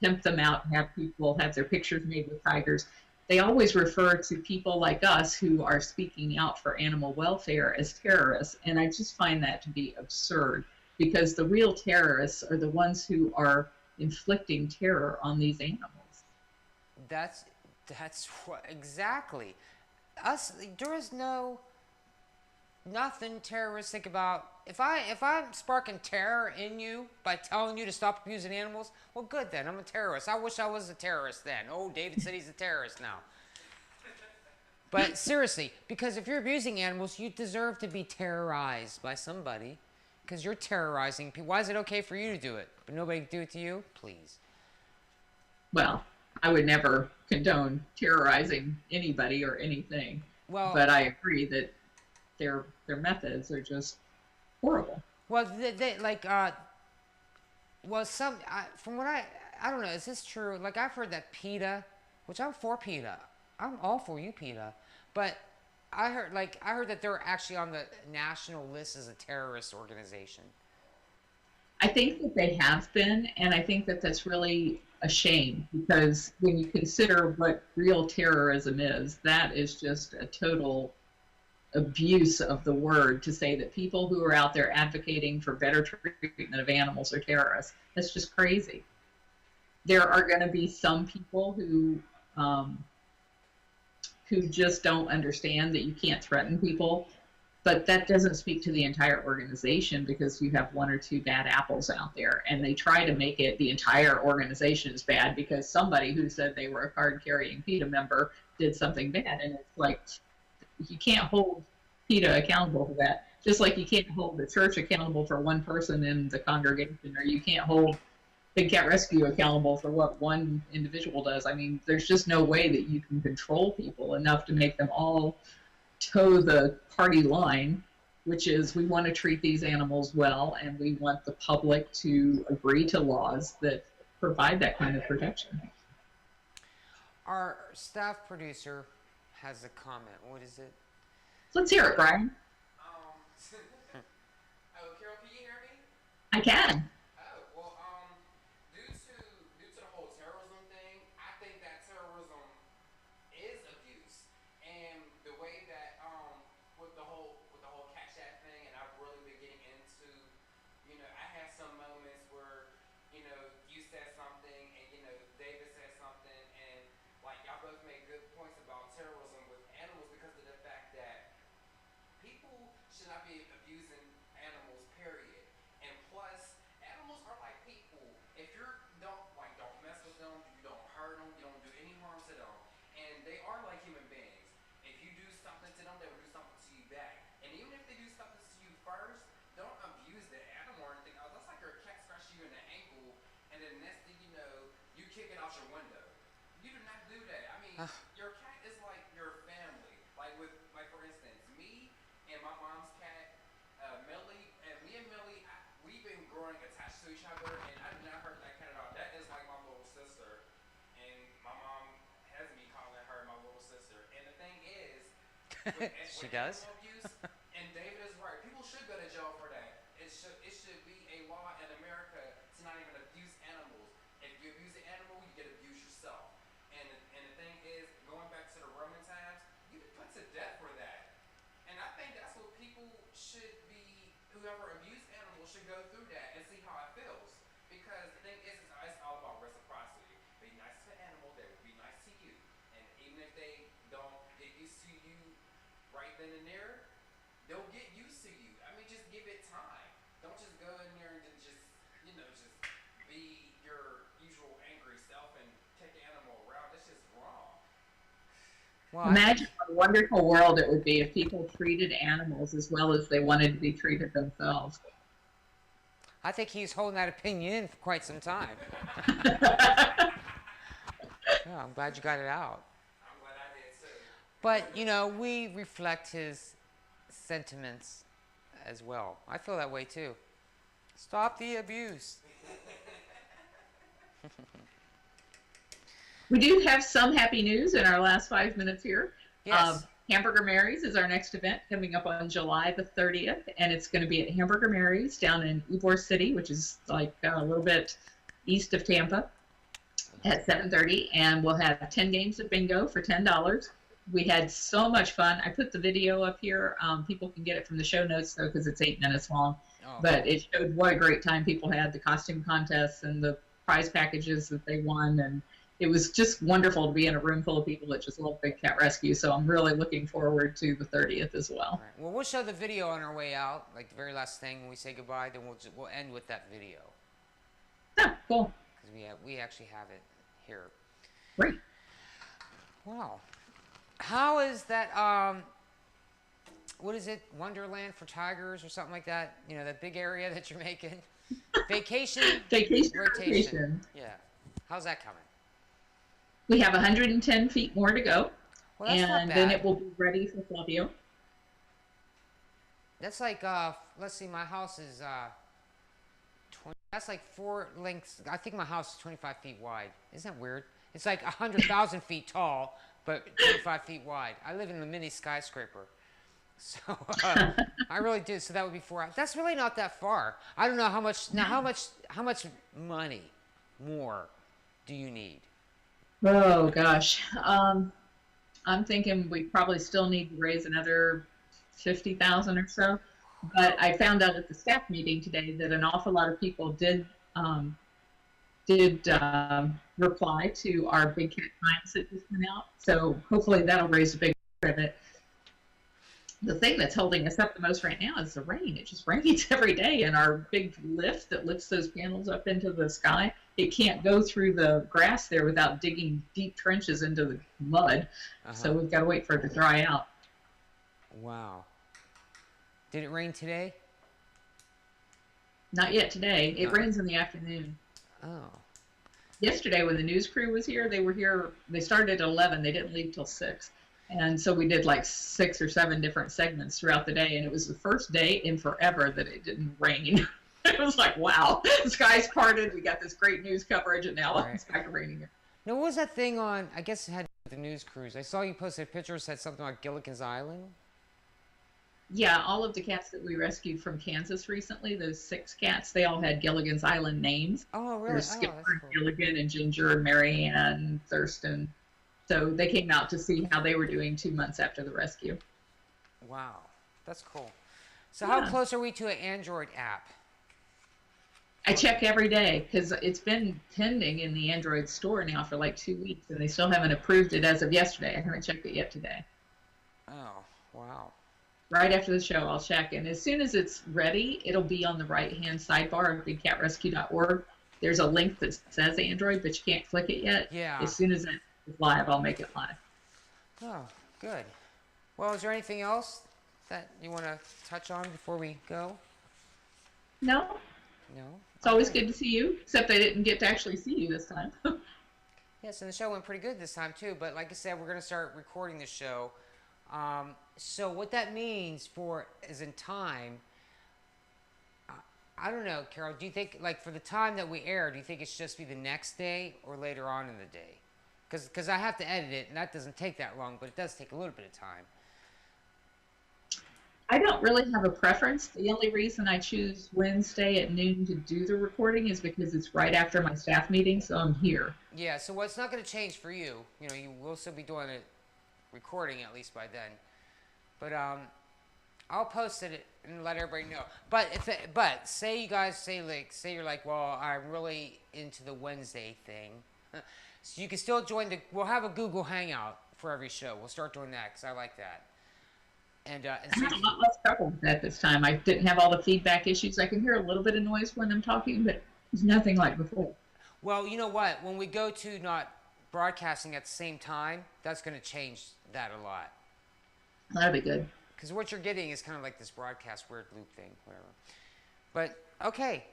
pimp them out and have people have their pictures made with tigers, they always refer to people like us who are speaking out for animal welfare as terrorists. And I just find that to be absurd, because the real terrorists are the ones who are inflicting terror on these animals.
That's that's what exactly. Us, there is nothing terroristic about. If I'm sparking terror in you by telling you to stop abusing animals, well, good then. I'm a terrorist. I wish I was a terrorist then. Oh, David said he's a terrorist now. But seriously, because if you're abusing animals, you deserve to be terrorized by somebody, because you're terrorizing people. Why is it okay for you to do it, but nobody can do it to you? Please.
Well, I would never condone terrorizing anybody or anything,
Well,
but I agree that their methods are just horrible.
well, well, from what I don't know, is this true? Like, I've heard that PETA, which I'm for PETA. I'm all for you, PETA. But I heard that they're actually on the national list as a terrorist organization.
I think that they have been, and I think that that's really a shame, because when you consider what real terrorism is, that is just a total abuse of the word to say that people who are out there advocating for better treatment of animals are terrorists. That's just crazy. There are going to be some people who just don't understand that you can't threaten people, but that doesn't speak to the entire organization, because you have one or two bad apples out there, and they try to make it the entire organization is bad because somebody who said they were a card-carrying PETA member did something bad, and it's like, you can't hold PETA accountable for that. Just like you can't hold the church accountable for one person in the congregation, or you can't hold Big Cat Rescue accountable for what one individual does. I mean, there's just no way that you can control people enough to make them all toe the party line, which is we want to treat these animals well, and we want the public to agree to laws that provide that kind of protection.
Our staff producer has a comment. What is it?
Let's hear it, Brian.
Um, oh, Carol, can you hear me?
I can.
Oh, well, due to the whole terrorism thing, I think that terrorism is abuse, and the way that with the whole cat chat thing, and I've really been getting into, I had some moments where, you said something, and David said something, and like y'all both made good points about terrorism with animals because of the fact that people should not be abusing animals, period. And plus, animals are like people. If you don't mess with them, you don't hurt them, you don't do any harm to them, and they are like human beings. If you do something to them, they will do something to you back. And even if they do something to you first, don't abuse the animal or anything else. That's like your cat scratches you in the ankle, and then next thing you know, you kick it out your window. You do not do that. I mean, your cat is like your family. Like for instance, me and my mom's cat, Millie, and me and Millie, we've been growing attached to each other, and I do not hurt that cat at all. That is like my little sister, and my mom has me calling her my little sister. And the thing is,
She
with
does.
animal abuse, and David is right. People should go to jail for that. It should be a law in America to not even abuse animals. If you abuse an animal, you get abused yourself. And the thing is, going back to the Roman times, you get put to death for that. And I think that's what people should be. Whoever abused animals should go through that. And right then and there, they'll get used to you. I mean, just give it time. Don't just go in there and just just be your usual angry self and take the animal around. That's just wrong.
Well,
Imagine what a wonderful world it would be if people treated animals as well as they wanted to be treated themselves.
I think he's holding that opinion in for quite some time. Yeah, I'm glad you got it out.
I'm glad I did too.
But, we reflect his sentiments as well. I feel that way too. Stop the abuse.
We do have some happy news in our last 5 minutes here.
Yes.
Hamburger Mary's is our next event coming up on July the 30th, and it's going to be at Hamburger Mary's down in Ybor City, which is like a little bit east of Tampa, at 7:30, and we'll have 10 games of bingo for $10. We had so much fun. I put the video up here. People can get it from the show notes, though, because it's 8 minutes long.
Oh.
But it showed what a great time people had, the costume contests and the prize packages that they won, and it was just wonderful to be in a room full of people that just love Big Cat Rescue. So I'm really looking forward to the 30th as well.
All right. Well, we'll show the video on our way out, like the very last thing when we say goodbye. Then we'll end with that video
Yeah, cool.
because we actually have it here.
Great.
Wow. How is that? What is it? Wonderland for tigers or something like that? That big area that you're making. Vacation.
Vacation.
Yeah. How's that coming?
We have 110 feet more to go,
Well, that's not
and
bad.
then it will be ready for Flavio.
That's like let's see, my house is 20. That's like 4 lengths. I think my house is 25 feet wide. Isn't that weird? It's like 100,000 feet tall, but 25 feet wide. I live in a mini skyscraper, so I really do. So that would be 4 hours. That's really not that far. I don't know how much. Now, how much money more do you need?
Oh gosh, I'm thinking we probably still need to raise another 50,000 or so. But I found out at the staff meeting today that an awful lot of people did reply to our Big Cat Times that just went out. So hopefully that'll raise a big part of it. The thing that's holding us up the most right now is the rain. It just rains every day, and our big lift that lifts those panels up into the sky, it can't go through the grass there without digging deep trenches into the mud. So we've got to wait for it to dry out.
Wow. Did it rain today?
Not yet today. It
No.
rains in the afternoon.
Oh.
Yesterday when the news crew was here, they were here, they started at 11. They didn't leave till 6. And so we did like 6 or 7 different segments throughout the day. And it was the first day in forever that it didn't rain. It was like, wow, the sky's parted. We got this great news coverage, and now
Right.
it's back to raining.
Now, what was that thing on? I guess it had to do with the news cruise. I saw you posted a picture that said something about Gilligan's Island.
Yeah, all of the cats that we rescued from Kansas recently, those 6 cats, they all had Gilligan's Island names.
Oh, really?
There's
Oh,
Skipper
that's
and
cool.
Gilligan and Ginger and Mary Ann, Thurston. So they came out to see how they were doing 2 months after the rescue.
Wow, that's cool. So
Yeah.
how close are we to an Android app?
I check every day because it's been pending in the Android store now for like 2 weeks, and they still haven't approved it as of yesterday. I haven't checked it yet today.
Oh, wow.
Right after the show, I'll check, and as soon as it's ready, it'll be on the right-hand sidebar of bigcatrescue.org. There's a link that says Android, but you can't click it yet.
Yeah.
As soon as it's live, I'll make it live.
Oh, good. Well, is there anything else that you want to touch on before we go?
No,
No?
it's always
Okay.
good to see you, except I didn't get to actually see you this time.
Yes, and the show went pretty good this time, too. But like I said, we're going to start recording the show. So what that means is in time, I don't know, Carole, do you think, like, for the time that we air, do you think it should just be the next day or later on in the day? Because I have to edit it, and that doesn't take that long, but it does take a little bit of time.
I don't really have a preference. The only reason I choose Wednesday at noon to do the recording is because it's right after my staff meeting, so I'm here.
Yeah, so what's not going to change for you, you will still be doing it, recording at least by then. But I'll post it and let everybody know. But say you guys say you're like, well, I'm really into the Wednesday thing. So you can still join we'll have a Google Hangout for every show. We'll start doing that because I like that. And
I had a lot less trouble with that this time. I didn't have all the feedback issues. I can hear a little bit of noise when I'm talking, but it's nothing like before.
well, you know what? When we go to not broadcasting at the same time, that's going to change that a lot.
That'll be good.
Because what you're getting is kind of like this broadcast weird loop thing, whatever. But, okay.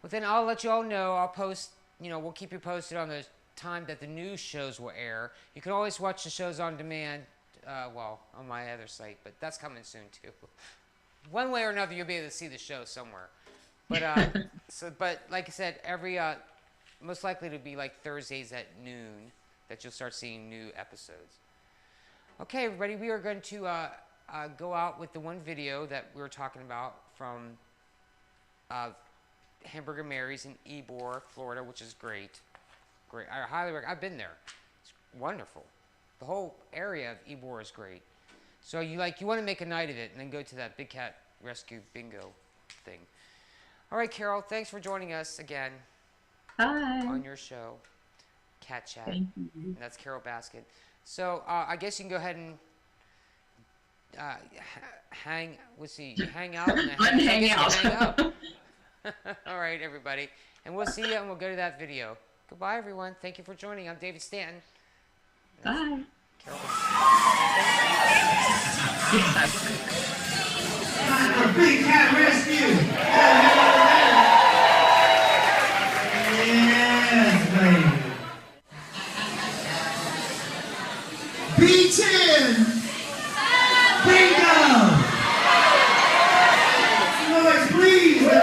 Well, then I'll let you all know. I'll post, we'll keep you posted on the time that the news shows will air. You can always watch the shows on demand, on my other site, but that's coming soon, too. One way or another, you'll be able to see the show somewhere. But, but like I said, most likely to be like Thursdays at noon that you'll start seeing new episodes. Okay, everybody, we are going to go out with the one video that we were talking about from Hamburger Mary's in Ybor, Florida, which is great. Great. I highly recommend. I've been there. It's wonderful. The whole area of Ybor is great. So you want to make a night of it and then go to that Big Cat Rescue Bingo thing. All right, Carole, thanks for joining us again.
Hi.
On your show, Cat Chat.
Thank you.
And that's Carole Baskin. So I guess you can go ahead and hang out. And
Unhang out.
Hang up. All right, everybody. And we'll see you, and we'll go to that video. Goodbye, everyone. Thank you for joining. I'm David Stanton.
Bye.
Carole.
Big Cat Rescue. Yes, baby. B10. Bingo. Noise, please. We're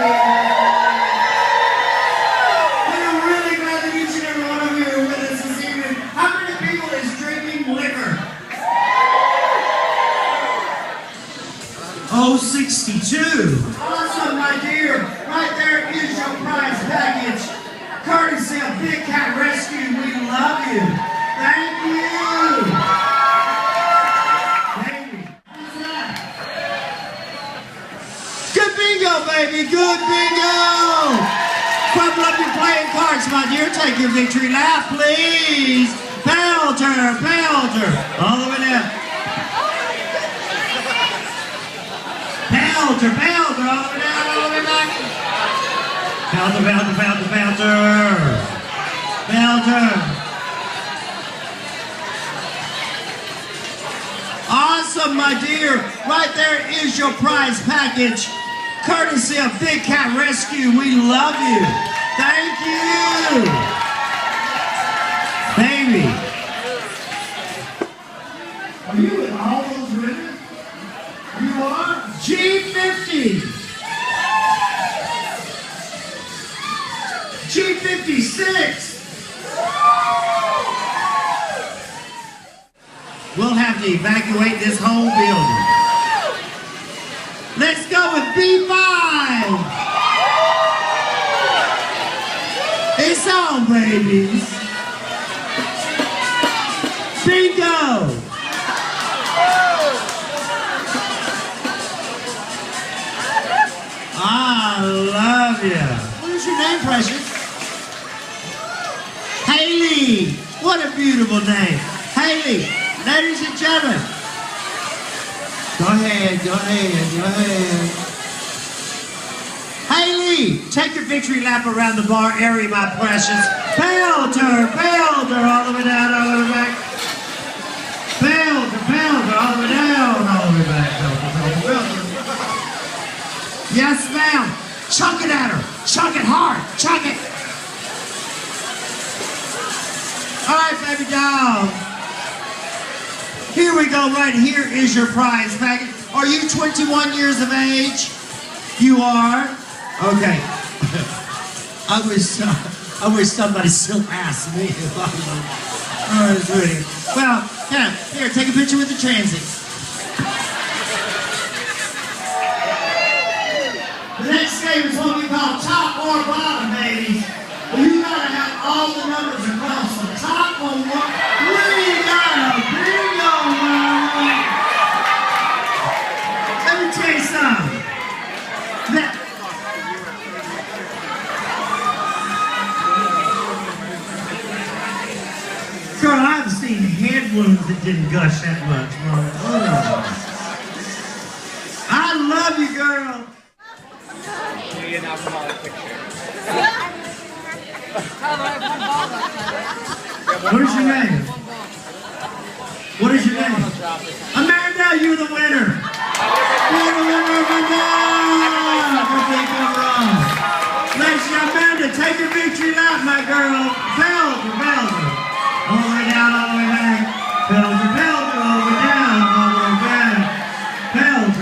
really glad that each and every one of you are with us this evening. How many people is drinking liquor? Oh, 62. Awesome, my dear. Right there is your prize package. Courtesy of Big Cat Rescue. We love you. Thank you. Baby. How's that? Good bingo, baby. Good bingo. Crumple up your playing cards, my dear. Take your victory lap, please. Belter, belter. All the way down. Belter, belter. All the way down, all the way back. Belter, belter, belter, belter. Belter. Awesome, my dear. Right there is your prize package. Courtesy of Big Cat Rescue. We love you. Thank you. Baby. Are you in all those ribbons? You are? G50. G56. We'll have to evacuate this whole building. Let's go with B5. It's on, babies. Bingo. I love you. What is your name, Precious? Haley. What a beautiful name. Haley. Ladies and gentlemen, go ahead, go ahead, go ahead. Haley, take your victory lap around the bar area, my precious. Belter, belter, all the way down, all the way back. Belter, belter, all the way down, all the way back. Belter, belter, belter. Yes, ma'am. Chunk it at her. Chunk it hard. Chunk it. All right, baby doll. Here we go, right here is your prize package. Are you 21 years of age? You are? Okay. I wish somebody still asked me if I was ready. Well, yeah, here, take a picture with the transies. The next game is what we call top or bottom, babies. Well, you gotta have all the numbers across the top or what? We got a bingo, man. Let me tell you something. Girl, I've seen head wounds that didn't gush that much. Oh. girl.
We need an alcoholic picture.
What is your name? What is your name? Amanda, you're the winner. You're the winner, Amanda. Okay, come on. Ladies and Amanda, take your victory lap, my girl. Belger. All the way down, all the way back. Belger, all the way down, all the way back. Belger.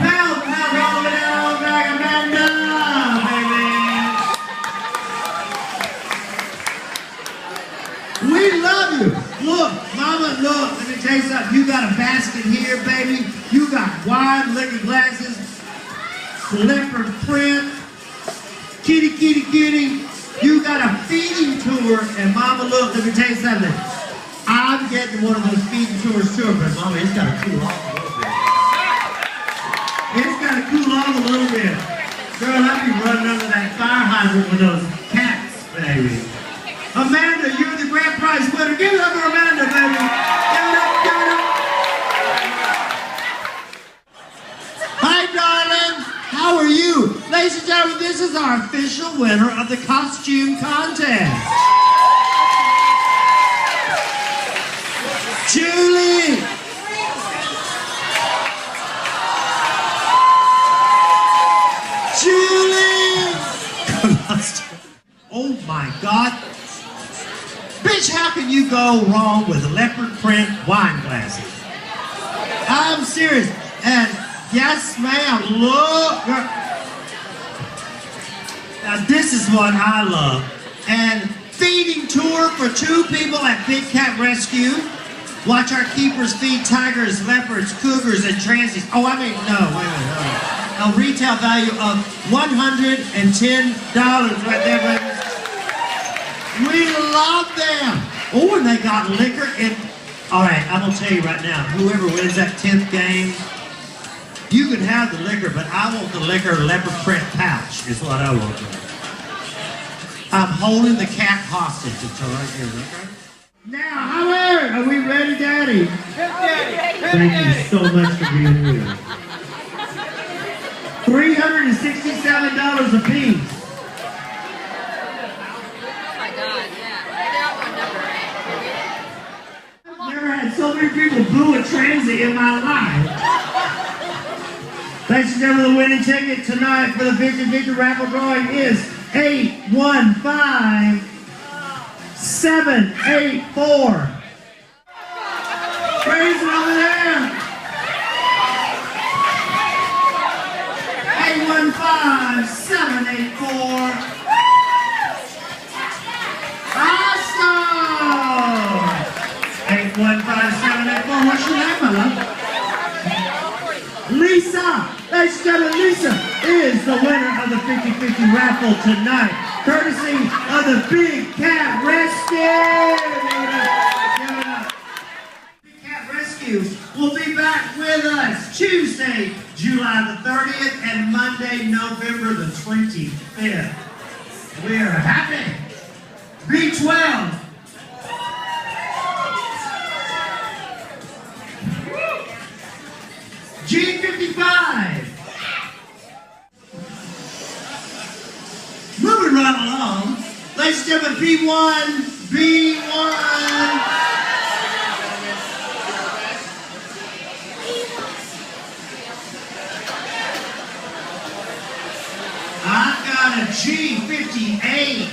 All the way down, all the way back. Amanda, baby. We love you. Look, mama, look, let me tell you something. You got a basket here, baby. You got wine, liquor glasses, leopard print, kitty. You got a feeding tour, and mama, look, let me tell you something. I'm getting one of those feeding tours too, but mama, it's got to cool off a little bit. It's got to cool off a little bit. Girl, I'll be running under that fire hydrant with those cats, baby. Amanda, you're the grand prize winner. Give it up for Amanda, baby. Give it up. Hi, darling. How are you? Ladies and gentlemen, this is our official winner of the costume contest. Julie. Oh my God. Bitch, how can you go wrong with leopard print wine glasses? I'm serious. And yes, ma'am, look. Now this is what I love. And feeding tour for 2 people at Big Cat Rescue. Watch our keepers feed tigers, leopards, cougars, and transies. Oh, I mean, no, wait a minute. A retail value of $110 right there, baby. We love them. Oh, and they got liquor in. All right, I'm going to tell you right now, whoever wins that 10th game, you can have the liquor, but I want the liquor leopard print pouch is what I want. I'm holding the cat hostage until I get it, okay? Now, Howard, are we ready, Daddy? Thank you so much for being here. $367 a piece. I've never had so many people boo a transit in my life. Ladies and gentlemen, the winning ticket tonight for the Victor raffle drawing is 815784. Raise it over there. 815784. Awesome! 815784. What's your name, my love? Lisa! Ladies and gentlemen, Lisa is the winner of the 50-50 raffle tonight, courtesy of the Big Cat Rescue! Big Cat Rescue will be back with us Tuesday, July the 30th and Monday, November the 25th. We are happy. B12. G55. Moving right along. Ladies and gentlemen, B1. I've got a G58.